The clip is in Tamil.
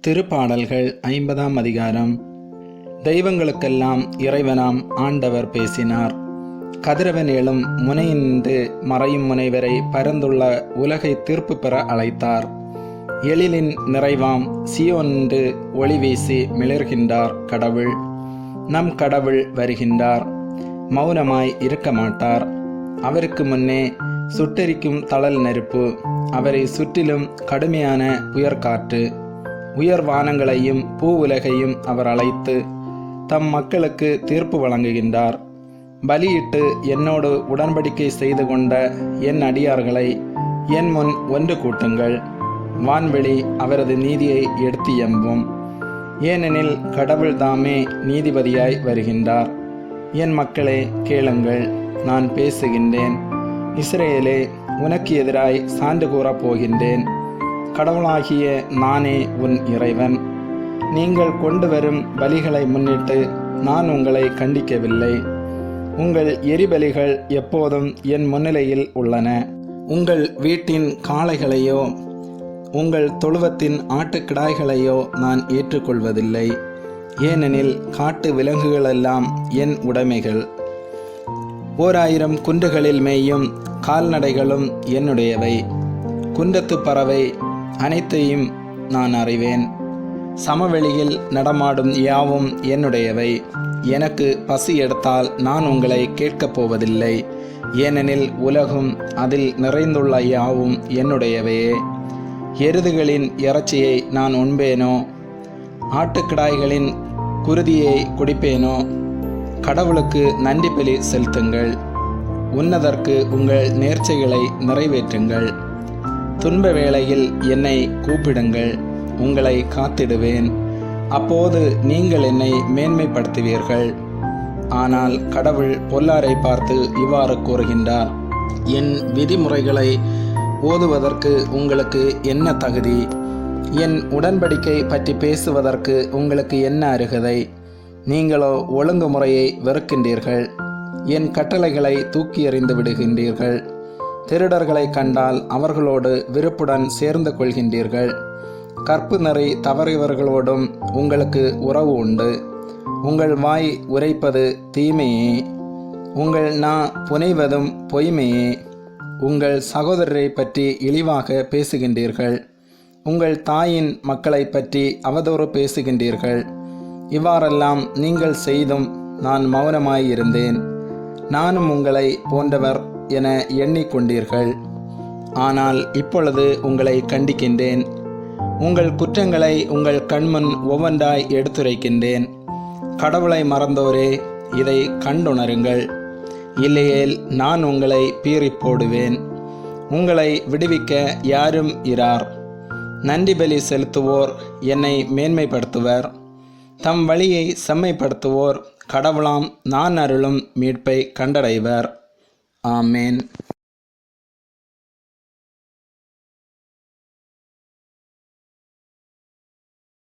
திருப்பாடல்கள் 50ஆம் அதிகாரம். தெய்வங்களுக்கெல்லாம் இறைவனாம் ஆண்டவர் பேசினார். கதிரவன் எழும் முனையின்று மறையும் முனைவரை பரந்துள்ள உலகை தீர்ப்பு பெற அழைத்தார். எழிலின் நிறைவாம் சியோன்று ஒளி வீசி மிளர்கின்றார் கடவுள். நம் கடவுள் வருகின்றார், மௌனமாய் இருக்க மாட்டார். அவருக்கு முன்னே சுட்டெரிக்கும் தழல் நெருப்பு, அவரை சுற்றிலும் கடுமையான புயற்காற்று. உயர் வானங்களையும் பூ உலகையும் அவர் அழைத்து தம் மக்களுக்கு தீர்ப்பு வழங்குகின்றார். பலியிட்டு என்னோடு உடன்படிக்கை செய்து கொண்ட என் அடியார்களை என் முன் ஒன்று கூட்டுங்கள். வான்வெளி அவரது நீதியை எடுத்து எம்பும். ஏனெனில் கடவுள் தாமே நீதிபதியாய் வருகின்றார். என் மக்களே கேளுங்கள், நான் பேசுகின்றேன். இஸ்ரேலே, உனக்கு எதிராய் சான்று கூறப் போகின்றேன். கடவுளாகிய நானே உன் இறைவன். நீங்கள் கொண்டு வரும் பலிகளை முன்னிட்டு நான் உங்களை கண்டிக்கவில்லை. உங்கள் எரிபலிகள் எப்போதும் என் முன்னிலையில் உள்ளன. உங்கள் வீட்டின் காளைகளையோ உங்கள் தொழுவத்தின் ஆட்டுக்கிடாய்களையோ நான் ஏற்றுக்கொள்வதில்லை. ஏனெனில் காட்டு விலங்குகளெல்லாம் என் உடைமைகள். 1000 குன்றுகளில் மேயும் கால்நடைகளும் என்னுடையவை. குன்றத்து பறவை அனைத்தையும் நான் அறிவேன். சமவெளியில் நடமாடும் யாவும் என்னுடையவை. எனக்கு பசி எடுத்தால் நான் உங்களை கேட்கப் போவதில்லை. ஏனெனில் உலகும் அதில் நிறைந்துள்ள யாவும் என்னுடையவையே. எருதுகளின் இறைச்சியை நான் உண்பேனோ? ஆட்டுக்கிடாய்களின் குருதியை குடிப்பேனோ? கடவுளுக்கு நன்றி பலி செலுத்துங்கள். உன்னதற்கு உங்கள் நேர்ச்சைகளை நிறைவேற்றுங்கள். துன்ப வேளையில் என்னை கூப்பிடுங்கள், உங்களை காத்திடுவேன். அப்போது நீங்கள் என்னை மேன்மைப்படுத்துவீர்கள். ஆனால் கடவுள் பொல்லாரை பார்த்து இவ்வாறு கூறுகின்றார்: என் விதிமுறைகளை ஓதுவதற்கு உங்களுக்கு என்ன தகுதி? என் உடன்படிக்கை பற்றி பேசுவதற்கு உங்களுக்கு என்ன அருகதை? நீங்களோ ஒழுங்குமுறையை வெறுக்கின்றீர்கள். என் கட்டளைகளை தூக்கி எறிந்து விடுகின்றீர்கள். திருடர்களை கண்டால் அவர்களோடு விருப்புடன் சேர்ந்து கொள்கின்றீர்கள். கற்பு நெறி தவறியவர்களோடும் உங்களுக்கு உறவு உண்டு. உங்கள் வாய் உரைப்பது தீமையே, உங்கள் நா புனைவதும் பொய்மையே. உங்கள் சகோதரரை பற்றி இழிவாக பேசுகின்றீர்கள். உங்கள் தாயின் மக்களை பற்றி அவதூறு பேசுகின்றீர்கள். இவ்வாறெல்லாம் நீங்கள் செய்தும் நான் மௌனமாயிருந்தேன். நானும் உங்களை போன்றவர் என எண்ணிக்கொண்டீர்கள். ஆனால் இப்பொழுது உங்களை கண்டிக்கின்றேன். உங்கள் குற்றங்களை உங்கள் கண்முன் ஒவ்வொன்றாய் எடுத்துரைக்கின்றேன். கடவுளை மறந்தோரே, இதை கண்டுணருங்கள். இல்லையேல் நான் உங்களை பீறி போடுவேன். உங்களை விடுவிக்க யாரும் இரார். நன்றி பலி செலுத்துவோர் என்னை மேன்மைப்படுத்துவர். தம் வழியை செம்மைப்படுத்துவோர் கடவுளாம் நான் அருளும் மீட்பை கண்டடைவர். ஆமேன்.